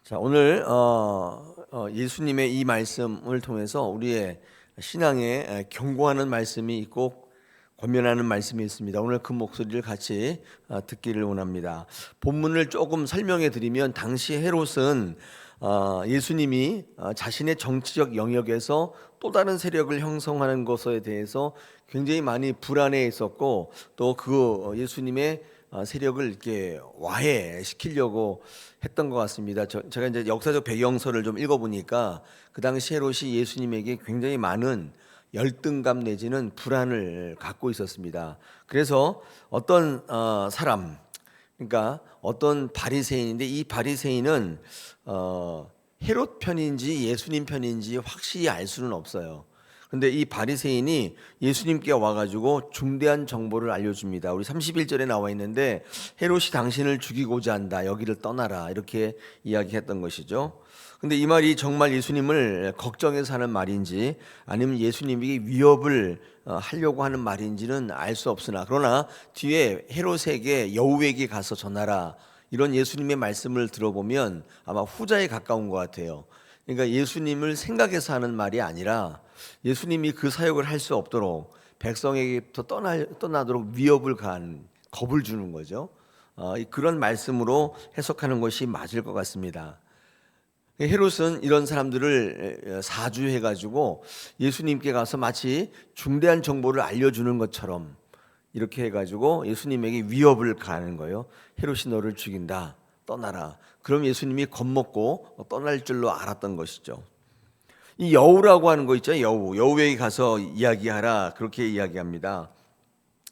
자, 오늘 예수님의 이 말씀을 통해서 우리의 신앙에 경고하는 말씀이 있고 권면하는 말씀이 있습니다. 오늘 그 목소리를 같이 듣기를 원합니다. 본문을 조금 설명해 드리면 당시 헤롯은 예수님이 자신의 정치적 영역에서 또 다른 세력을 형성하는 것에 대해서 굉장히 많이 불안해 있었고, 또 그 예수님의 세력을 이렇게 와해시키려고 했던 것 같습니다. 제가 이제 역사적 배경서를 좀 읽어보니까 그 당시 헤롯이 예수님에게 굉장히 많은 열등감 내지는 불안을 갖고 있었습니다. 그래서 어떤 사람, 그러니까 어떤 바리새인인데, 이 바리새인은 헤롯 편인지 예수님 편인지 확실히 알 수는 없어요. 근데 이 바리새인이 예수님께 와가지고 중대한 정보를 알려줍니다. 우리 31절에 나와 있는데, 헤롯이 당신을 죽이고자 한다, 여기를 떠나라, 이렇게 이야기했던 것이죠. 근데 이 말이 정말 예수님을 걱정해서 하는 말인지 아니면 예수님에게 위협을 하려고 하는 말인지는 알 수 없으나, 그러나 뒤에 헤롯에게 여우에게 가서 전하라, 이런 예수님의 말씀을 들어보면 아마 후자에 가까운 것 같아요. 그러니까 예수님을 생각해서 하는 말이 아니라 예수님이 그 사역을 할 수 없도록 백성에게부터 떠나도록 위협을 가한, 겁을 주는 거죠. 그런 말씀으로 해석하는 것이 맞을 것 같습니다. 헤롯은 이런 사람들을 사주해가지고 예수님께 가서 마치 중대한 정보를 알려주는 것처럼 이렇게 해가지고 예수님에게 위협을 가하는 거예요. 헤롯이 너를 죽인다, 떠나라. 그럼 예수님이 겁먹고 떠날 줄로 알았던 것이죠. 이 여우라고 하는 거 있죠. 여우에게 가서 이야기하라, 그렇게 이야기합니다.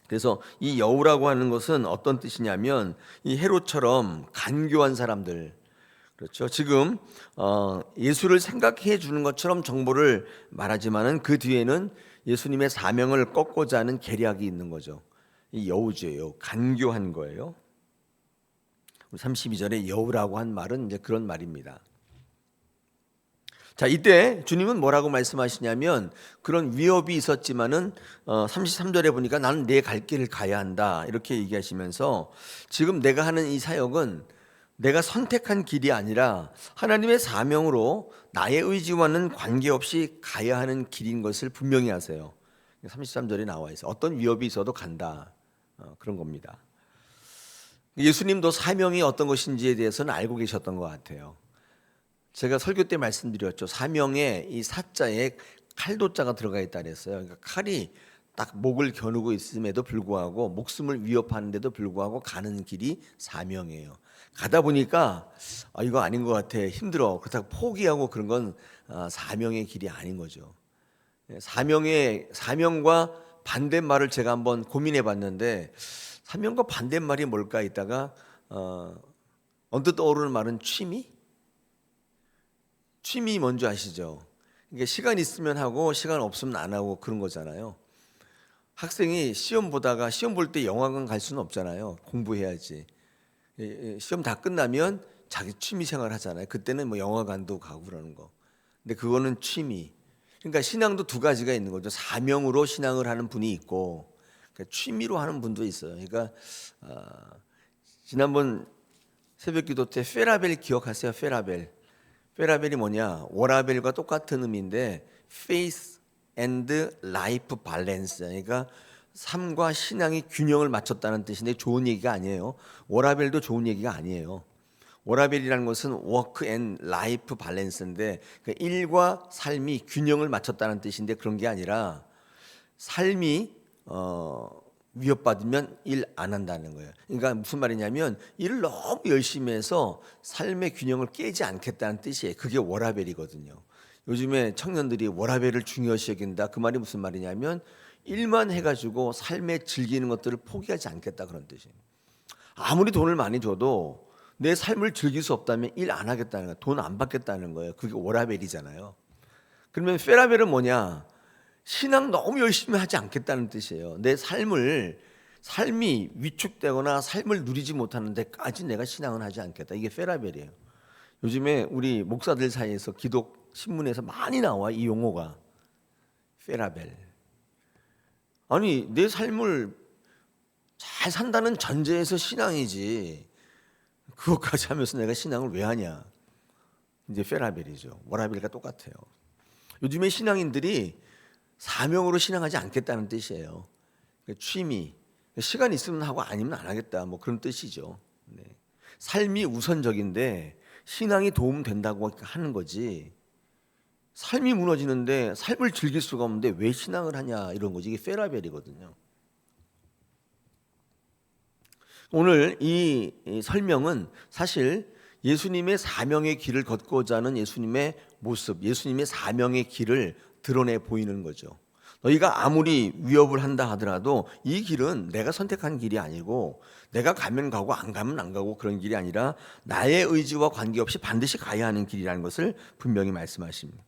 그래서 이 여우라고 하는 것은 어떤 뜻이냐면, 이 헤롯처럼 간교한 사람들, 그렇죠. 지금 예수를 생각해 주는 것처럼 정보를 말하지만은 그 뒤에는 예수님의 사명을 꺾고자 하는 계략이 있는 거죠. 이 여우죄요, 간교한 거예요. 32절에 여우라고 한 말은 이제 그런 말입니다. 자, 이때 주님은 뭐라고 말씀하시냐면, 그런 위협이 있었지만은 33절에 보니까 나는 내 갈 길을 가야 한다, 이렇게 얘기하시면서, 지금 내가 하는 이 사역은 내가 선택한 길이 아니라 하나님의 사명으로 나의 의지와는 관계없이 가야 하는 길인 것을 분명히 하세요. 33절에 나와 있어요. 어떤 위협이 있어도 간다, 그런 겁니다. 예수님도 사명이 어떤 것인지에 대해서는 알고 계셨던 것 같아요. 제가 설교 때 말씀드렸죠. 사명에 이 사자에 칼도자가 들어가 있다 그랬어요. 그러니까 칼이 딱 목을 겨누고 있음에도 불구하고, 목숨을 위협하는데도 불구하고 가는 길이 사명이에요. 가다 보니까 이거 아닌 것 같아, 힘들어, 그렇다고 포기하고 그런 건 사명의 길이 아닌 거죠. 사명과 반대말을 제가 한번 고민해 봤는데, 사명과 반대말이 뭘까 있다가 언뜻 떠오르는 말은 취미 뭔지 아시죠? 그러니까 시간 있으면 하고 시간 없으면 안 하고 그런 거잖아요. 학생이 시험 보다가, 시험 볼 때 영화관 갈 수는 없잖아요. 공부해야지. 시험 다 끝나면 자기 취미 생활 하잖아요. 그때는 뭐 영화관도 가고 그러는 거. 근데 그거는 취미. 그러니까 신앙도 두 가지가 있는 거죠. 사명으로 신앙을 하는 분이 있고, 그러니까 취미로 하는 분도 있어요. 그러니까 지난번 새벽기도 때 페라벨 기억하세요? 페라벨이 뭐냐? 워라벨과 똑같은 의미인데 faith and life balance, 그러니까 삶과 신앙이 균형을 맞췄다는 뜻인데 좋은 얘기가 아니에요. 워라벨도 좋은 얘기가 아니에요. 워라벨이라는 것은 work and life balance인데, 그러니까 일과 삶이 균형을 맞췄다는 뜻인데, 그런 게 아니라 삶이 위협받으면 일 안 한다는 거예요. 그러니까 무슨 말이냐면, 일을 너무 열심히 해서 삶의 균형을 깨지 않겠다는 뜻이에요. 그게 워라벨이거든요. 요즘에 청년들이 워라벨을 중요시 여긴다, 그 말이 무슨 말이냐면, 일만 해가지고 삶에 즐기는 것들을 포기하지 않겠다, 그런 뜻이에요. 아무리 돈을 많이 줘도 내 삶을 즐길 수 없다면 일 안 하겠다는 거예요. 돈 안 받겠다는 거예요. 그게 워라벨이잖아요. 그러면 페라벨은 뭐냐? 신앙 너무 열심히 하지 않겠다는 뜻이에요. 내 삶이 위축되거나 삶을 누리지 못하는 데까지 내가 신앙을 하지 않겠다. 이게 페라벨이에요. 요즘에 우리 목사들 사이에서 기독 신문에서 많이 나와, 이 용어가. 페라벨. 아니, 내 삶을 잘 산다는 전제에서 신앙이지, 그것까지 하면서 내가 신앙을 왜 하냐? 이제 페라벨이죠. 워라벨과 똑같아요. 요즘에 신앙인들이 사명으로 신앙하지 않겠다는 뜻이에요. 취미, 시간 있으면 하고 아니면 안 하겠다, 뭐 그런 뜻이죠. 네. 삶이 우선적인데 신앙이 도움 된다고 하는 거지. 삶이 무너지는데 삶을 즐길 수가 없는데 왜 신앙을 하냐, 이런 거지. 이게 페라벨이거든요. 오늘 이 설명은 사실 예수님의 사명의 길을 걷고자 하는 예수님의 모습, 예수님의 사명의 길을 드러내 보이는 거죠. 너희가 아무리 위협을 한다 하더라도 이 길은 내가 선택한 길이 아니고 내가 가면 가고 안 가면 안 가고 그런 길이 아니라 나의 의지와 관계없이 반드시 가야 하는 길이라는 것을 분명히 말씀하십니다.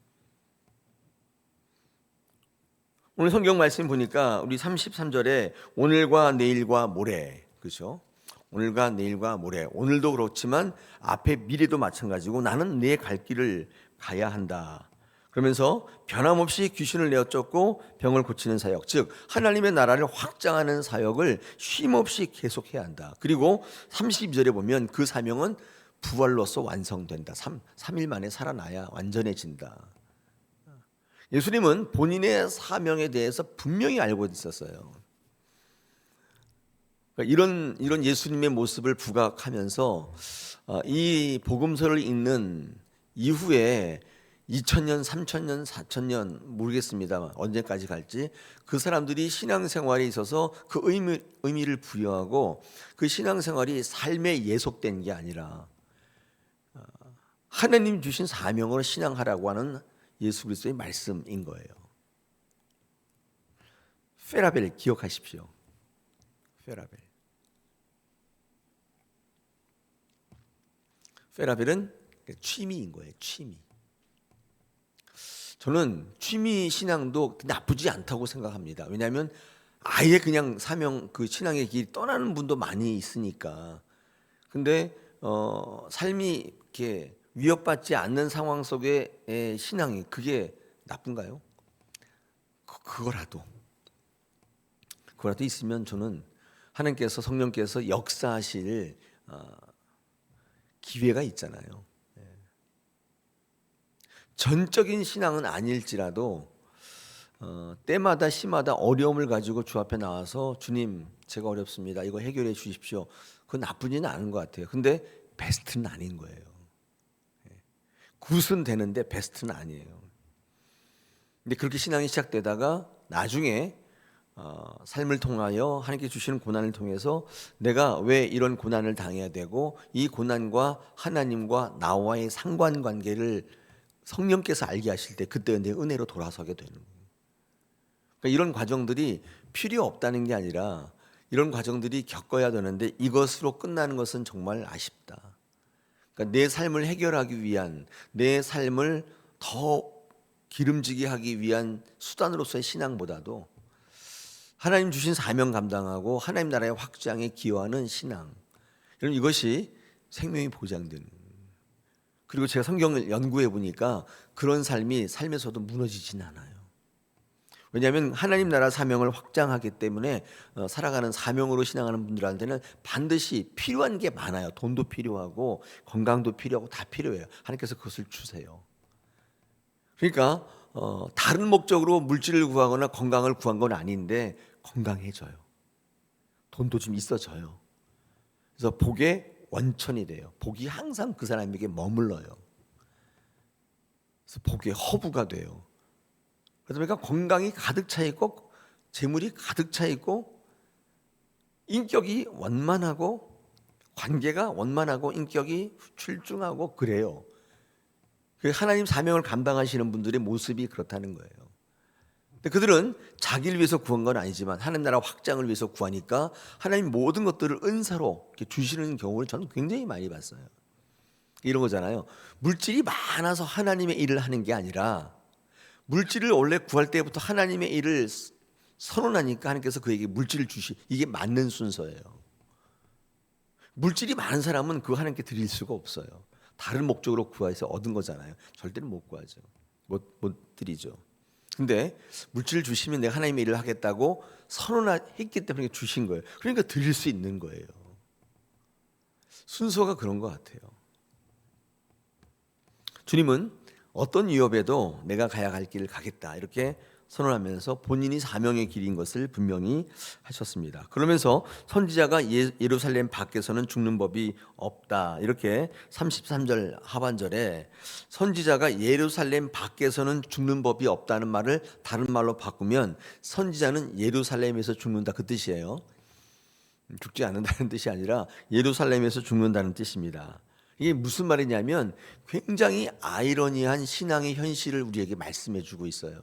오늘 성경 말씀 보니까 우리 33절에 오늘과 내일과 모레, 그렇죠? 오늘과 내일과 모레, 오늘도 그렇지만 앞에 미래도 마찬가지고 나는 내 갈 길을 가야 한다. 그러면서 변함없이 귀신을 내어 쫓고 병을 고치는 사역, 즉 하나님의 나라를 확장하는 사역을 쉼없이 계속해야 한다. 그리고 32절에 보면 그 사명은 부활로서 완성된다. 3일 만에 살아나야 완전해진다. 예수님은 본인의 사명에 대해서 분명히 알고 있었어요. 그러니까 이런 예수님의 모습을 부각하면서 이 복음서를 읽는 이후에 2000년, 3000년, 4000년 모르겠습니다. 언제까지 갈지 그 사람들이 신앙생활에 있어서 그 의미를 부여하고 그 신앙생활이 삶에 예속된 게 아니라 하나님 주신 사명으로 신앙하라고 하는 예수 그리스도의 말씀인 거예요. 페라벨 기억하십시오. 페라벨. 페라벨은 취미인 거예요. 취미. 저는 취미 신앙도 나쁘지 않다고 생각합니다. 왜냐하면 아예 그냥 사명 그 신앙의 길이 떠나는 분도 많이 있으니까. 근데 삶이 이렇게 위협받지 않는 상황 속의 신앙이 그게 나쁜가요? 그거라도 있으면 저는 하나님께서 성령께서 역사하실 기회가 있잖아요. 전적인 신앙은 아닐지라도 때마다 시마다 어려움을 가지고 주 앞에 나와서 주님 제가 어렵습니다. 이거 해결해 주십시오. 그건 나쁘지는 않은 것 같아요. 근데 베스트는 아닌 거예요. 굿은 되는데 베스트는 아니에요. 근데 그렇게 신앙이 시작되다가 나중에 삶을 통하여 하나님께 주시는 고난을 통해서 내가 왜 이런 고난을 당해야 되고 이 고난과 하나님과 나와의 상관관계를 성령께서 알게 하실 때 그때 내 은혜로 돌아서게 되는 거예요. 그러니까 이런 과정들이 필요 없다는 게 아니라 이런 과정들이 겪어야 되는데 이것으로 끝나는 것은 정말 아쉽다. 그러니까 내 삶을 해결하기 위한 내 삶을 더 기름지게 하기 위한 수단으로서의 신앙보다도 하나님 주신 사명 감당하고 하나님 나라의 확장에 기여하는 신앙, 이것이 생명이 보장되는. 그리고 제가 성경을 연구해 보니까 그런 삶이 삶에서도 무너지진 않아요. 왜냐하면 하나님 나라 사명을 확장하기 때문에 살아가는 사명으로 신앙하는 분들한테는 반드시 필요한 게 많아요. 돈도 필요하고 건강도 필요하고 다 필요해요. 하나님께서 그것을 주세요. 그러니까 다른 목적으로 물질을 구하거나 건강을 구한 건 아닌데 건강해져요. 돈도 좀 있어져요. 그래서 복의 원천이 돼요. 복이 항상 그 사람에게 머물러요. 그래서 복의 허브가 돼요. 그러다 보니까 건강이 가득 차 있고 재물이 가득 차 있고 인격이 원만하고 관계가 원만하고 인격이 출중하고 그래요. 하나님 사명을 감당하시는 분들의 모습이 그렇다는 거예요. 근데 그들은 자기를 위해서 구한 건 아니지만 하나님 나라 확장을 위해서 구하니까 하나님 모든 것들을 은사로 이렇게 주시는 경우를 저는 굉장히 많이 봤어요. 이런 거잖아요. 물질이 많아서 하나님의 일을 하는 게 아니라 물질을 원래 구할 때부터 하나님의 일을 선언하니까 하나님께서 그에게 물질을 이게 맞는 순서예요. 물질이 많은 사람은 그거 하나님께 드릴 수가 없어요. 다른 목적으로 구해서 얻은 거잖아요. 절대로 못 구하죠. 못 드리죠. 근데 물질을 주시면 내가 하나님의 일을 하겠다고 선언했기 때문에 주신 거예요. 그러니까 드릴 수 있는 거예요. 순서가 그런 것 같아요. 주님은 어떤 위협에도 내가 가야 할 길을 가겠다 이렇게 선언하면서 본인이 사명의 길인 것을 분명히 하셨습니다. 그러면서 선지자가 예루살렘 밖에서는 죽는 법이 없다 이렇게 33절 하반절에 선지자가 예루살렘 밖에서는 죽는 법이 없다는 말을 다른 말로 바꾸면 선지자는 예루살렘에서 죽는다 그 뜻이에요. 죽지 않는다는 뜻이 아니라 예루살렘에서 죽는다는 뜻입니다. 이게 무슨 말이냐면 굉장히 아이러니한 신앙의 현실을 우리에게 말씀해 주고 있어요.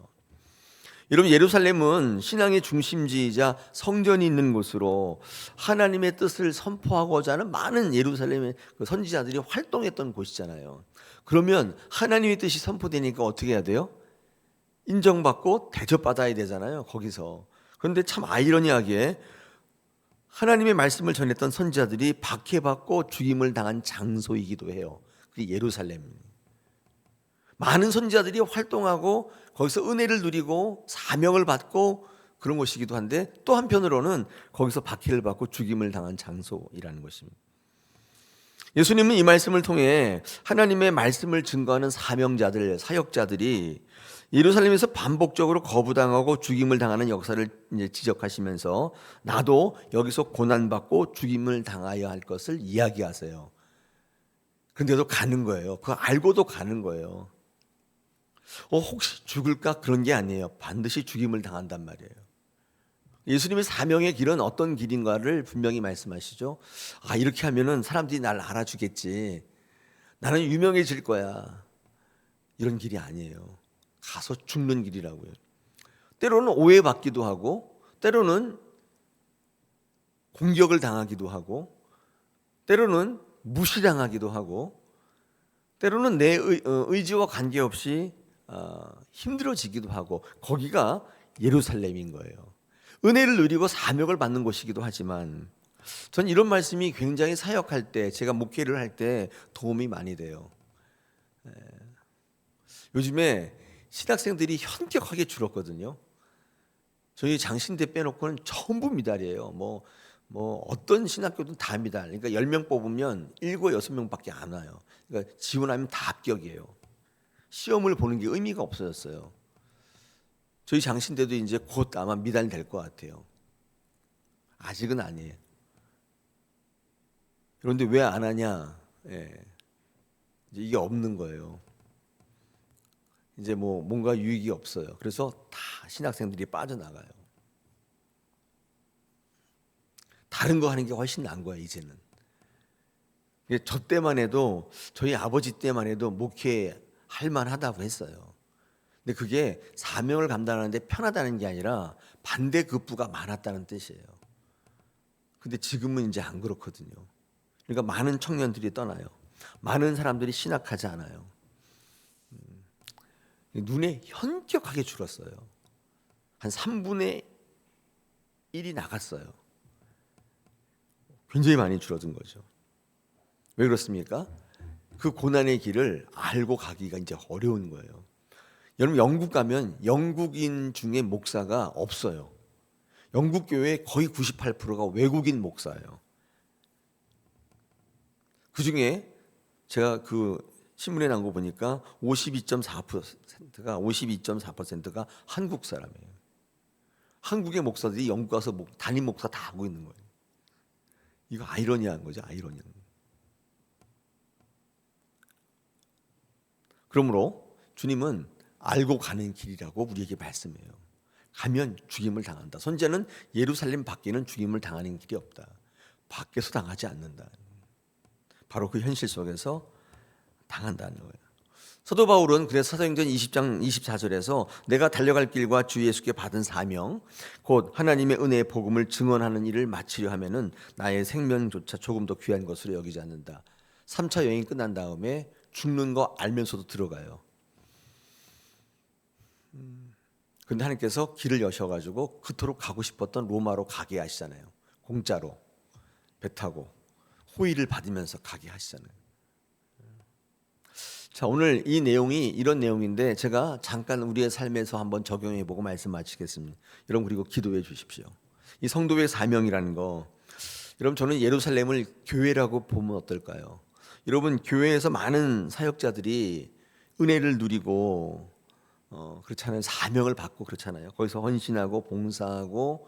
여러분, 예루살렘은 신앙의 중심지이자 성전이 있는 곳으로 하나님의 뜻을 선포하고자 하는 많은 예루살렘의 선지자들이 활동했던 곳이잖아요. 그러면 하나님의 뜻이 선포되니까 어떻게 해야 돼요? 인정받고 대접받아야 되잖아요, 거기서. 그런데 참 아이러니하게 하나님의 말씀을 전했던 선지자들이 박해받고 죽임을 당한 장소이기도 해요. 그게 예루살렘. 많은 선지자들이 활동하고 거기서 은혜를 누리고 사명을 받고 그런 곳이기도 한데 또 한편으로는 거기서 박해를 받고 죽임을 당한 장소이라는 것입니다. 예수님은 이 말씀을 통해 하나님의 말씀을 증거하는 사명자들, 사역자들이 예루살렘에서 반복적으로 거부당하고 죽임을 당하는 역사를 이제 지적하시면서 나도 여기서 고난받고 죽임을 당하여야 할 것을 이야기하세요. 근데도 가는 거예요. 그거 알고도 가는 거예요. 혹시 죽을까? 그런 게 아니에요. 반드시 죽임을 당한단 말이에요. 예수님의 사명의 길은 어떤 길인가를 분명히 말씀하시죠. 이렇게 하면은 사람들이 날 알아주겠지. 나는 유명해질 거야. 이런 길이 아니에요. 가서 죽는 길이라고요. 때로는 오해받기도 하고, 때로는 공격을 당하기도 하고, 때로는 무시당하기도 하고, 때로는 내 의지와 관계없이 힘들어지기도 하고, 거기가 예루살렘인 거예요. 은혜를 누리고 사명을 받는 곳이기도 하지만 전 이런 말씀이 굉장히 사역할 때, 제가 목회를 할 때 도움이 많이 돼요. 요즘에 신학생들이 현격하게 줄었거든요. 저희 장신대 빼놓고는 전부 미달이에요. 뭐 어떤 신학교든 다 미달. 그러니까 10명 뽑으면 7, 6명밖에 안 와요. 그러니까 지원하면 다 합격이에요. 시험을 보는 게 의미가 없어졌어요. 저희 장신대도 이제 곧 아마 미달 될 것 같아요. 아직은 아니에요. 그런데 왜 안 하냐? 이제 이게 없는 거예요. 이제 뭔가 유익이 없어요. 그래서 다 신학생들이 빠져나가요. 다른 거 하는 게 훨씬 나은 거예요, 이제는. 저 때만 해도, 저희 아버지 때만 해도 목회할 만하다고 했어요. 근데 그게 사명을 감당하는데 편하다는 게 아니라 반대급부가 많았다는 뜻이에요. 근데 지금은 이제 안 그렇거든요. 그러니까 많은 청년들이 떠나요. 많은 사람들이 신학하지 않아요. 눈에 현격하게 줄었어요. 한 3분의 1이 나갔어요. 굉장히 많이 줄어든 거죠. 왜 그렇습니까? 그 고난의 길을 알고 가기가 이제 어려운 거예요. 여러분, 영국 가면 영국인 중에 목사가 없어요. 영국 교회 거의 98%가 외국인 목사예요. 그 중에 제가 그 신문에 나온 거 보니까 52.4%가 한국 사람이에요. 한국의 목사들이 영국 가서 담임 목사 다 하고 있는 거예요. 이거 아이러니한 거죠, 아이러니한. 그러므로 주님은 알고 가는 길이라고 우리에게 말씀해요. 가면 죽임을 당한다. 선지자는 예루살렘 밖에는 죽임을 당하는 길이 없다. 밖에서 당하지 않는다. 바로 그 현실 속에서 당한다는 거예요. 사도 바울은 그래서 사도행전 20장 24절에서 내가 달려갈 길과 주 예수께 받은 사명 곧 하나님의 은혜의 복음을 증언하는 일을 마치려 하면은 나의 생명조차 조금 더 귀한 것으로 여기지 않는다. 3차 여행이 끝난 다음에 죽는 거 알면서도 들어가요. 근데 하나님께서 길을 여셔가지고 그토록 가고 싶었던 로마로 가게 하시잖아요. 공짜로 배 타고 호의를 받으면서 가게 하시잖아요. 자, 오늘 이 내용이 이런 내용인데 제가 잠깐 우리의 삶에서 한번 적용해보고 말씀 마치겠습니다. 여러분, 그리고 기도해 주십시오. 이 성도의 사명이라는 거, 여러분, 저는 예루살렘을 교회라고 보면 어떨까요? 여러분, 교회에서 많은 사역자들이 은혜를 누리고 그렇잖아요. 사명을 받고 그렇잖아요. 거기서 헌신하고 봉사하고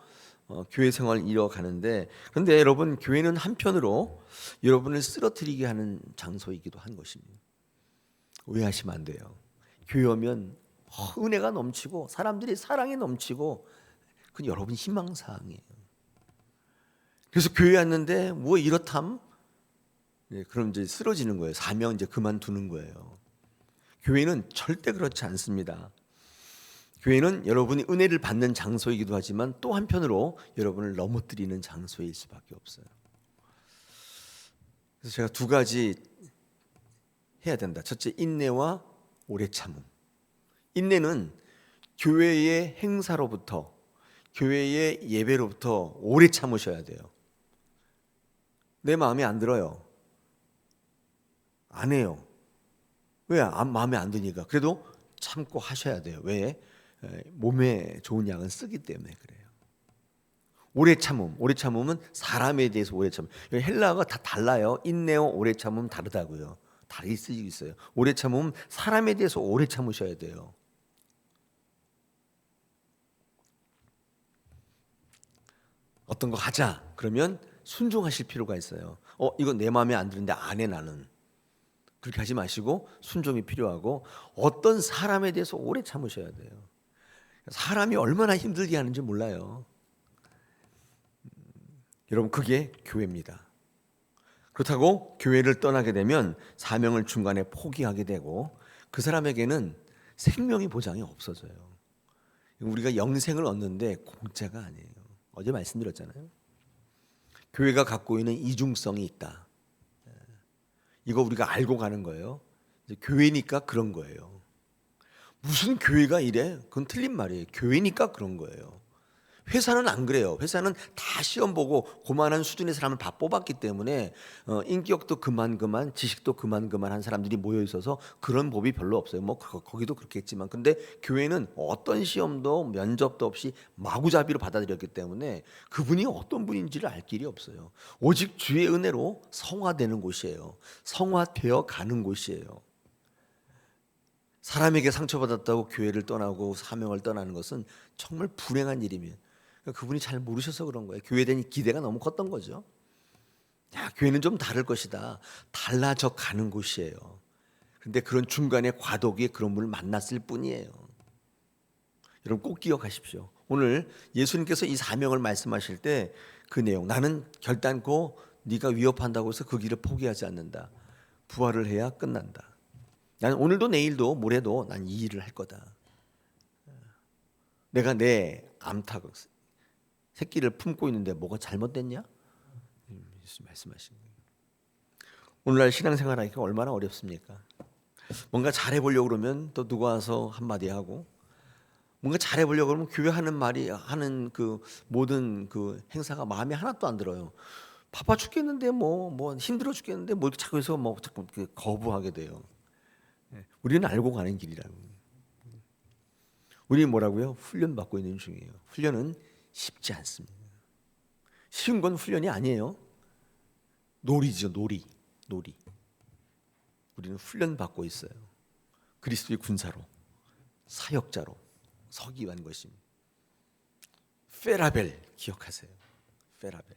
교회 생활을 이어가는데, 그런데 여러분, 교회는 한편으로 여러분을 쓰러뜨리게 하는 장소이기도 한 것입니다. 오해하시면 안 돼요. 교회 오면 은혜가 넘치고 사람들이 사랑이 넘치고 그건 여러분 희망사항이에요. 그래서 교회 왔는데 뭐 이렇담? 네, 그럼 이제 쓰러지는 거예요. 사명 이제 그만두는 거예요. 교회는 절대 그렇지 않습니다. 교회는 여러분이 은혜를 받는 장소이기도 하지만 또 한편으로 여러분을 넘어뜨리는 장소일 수밖에 없어요. 그래서 제가 두 가지 해야 된다. 첫째, 인내와 오래 참음. 인내는 교회의 행사로부터, 교회의 예배로부터 오래 참으셔야 돼요. 내 마음에 안 들어요. 안 해요. 왜? 마음에 안 드니까. 그래도 참고 하셔야 돼요. 왜? 몸에 좋은 약은 쓰기 때문에 그래요. 오래 참음. 오래 참음은 사람에 대해서 오래 참음. 헬라어가 다 달라요. 인내와 오래 참음 다르다고요. 다르게 쓰이고 있어요. 오래 참음은 사람에 대해서 오래 참으셔야 돼요. 어떤 거 하자 그러면 순종하실 필요가 있어요. 이거 내 마음에 안 드는데 안 해 나는. 그렇게 하지 마시고 순종이 필요하고, 어떤 사람에 대해서 오래 참으셔야 돼요. 사람이 얼마나 힘들게 하는지 몰라요. 여러분, 그게 교회입니다. 그렇다고 교회를 떠나게 되면 사명을 중간에 포기하게 되고 그 사람에게는 생명의 보장이 없어져요. 우리가 영생을 얻는데 공짜가 아니에요. 어제 말씀드렸잖아요. 교회가 갖고 있는 이중성이 있다. 이거 우리가 알고 가는 거예요. 이제 교회니까 그런 거예요. 무슨 교회가 이래? 그건 틀린 말이에요. 교회니까 그런 거예요. 회사는 안 그래요. 회사는 다 시험 보고 고만한 수준의 사람을 다 뽑았기 때문에 인격도 그만 지식도 그만 한 사람들이 모여 있어서 그런 법이 별로 없어요. 뭐 거기도 그렇겠지만, 근데 교회는 어떤 시험도 면접도 없이 마구잡이로 받아들였기 때문에 그분이 어떤 분인지를 알 길이 없어요. 오직 주의 은혜로 성화되는 곳이에요. 성화되어 가는 곳이에요. 사람에게 상처받았다고 교회를 떠나고 사명을 떠나는 것은 정말 불행한 일이며, 그분이 잘 모르셔서 그런 거예요. 교회에 대한 기대가 너무 컸던 거죠. 야, 교회는 좀 다를 것이다. 달라져 가는 곳이에요. 그런데 그런 중간에 과도기에 그런 분을 만났을 뿐이에요. 여러분 꼭 기억하십시오. 오늘 예수님께서 이 사명을 말씀하실 때 그 내용, 나는 결단코 네가 위협한다고 해서 그 길을 포기하지 않는다. 부활을 해야 끝난다. 나는 오늘도 내일도 모레도 난 이 일을 할 거다. 내가 내 암탉 새끼를 품고 있는데 뭐가 잘못됐냐? 예수 말씀하시는 거예요. 오늘날 신앙생활하기가 얼마나 어렵습니까? 뭔가 잘해보려고 그러면 또 누가 와서 한마디 하고, 뭔가 잘해보려고 그러면 교회 하는 말이 하는 그 모든 그 행사가 마음에 하나도 안 들어요. 바빠 죽겠는데 뭐 힘들어 죽겠는데 뭐 자꾸 해서 뭐 자꾸 거부하게 돼요. 우리는 알고 가는 길이라고. 우리는 뭐라고요? 훈련 받고 있는 중이에요. 훈련은 쉽지 않습니다. 쉬운 건 훈련이 아니에요. 놀이죠, 놀이. 우리는 훈련 받고 있어요. 그리스도의 군사로, 사역자로 서기 위한 것입니다. 페라벨 기억하세요. 페라벨.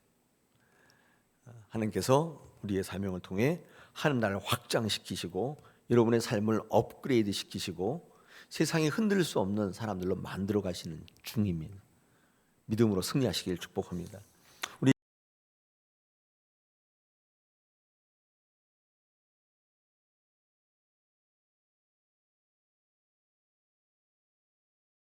하나님께서 우리의 사명을 통해 하나님 나라를 확장시키시고 여러분의 삶을 업그레이드 시키시고 세상이 흔들 수 없는 사람들로 만들어 가시는 중입니다. 믿음으로 승리하시길 축복합니다.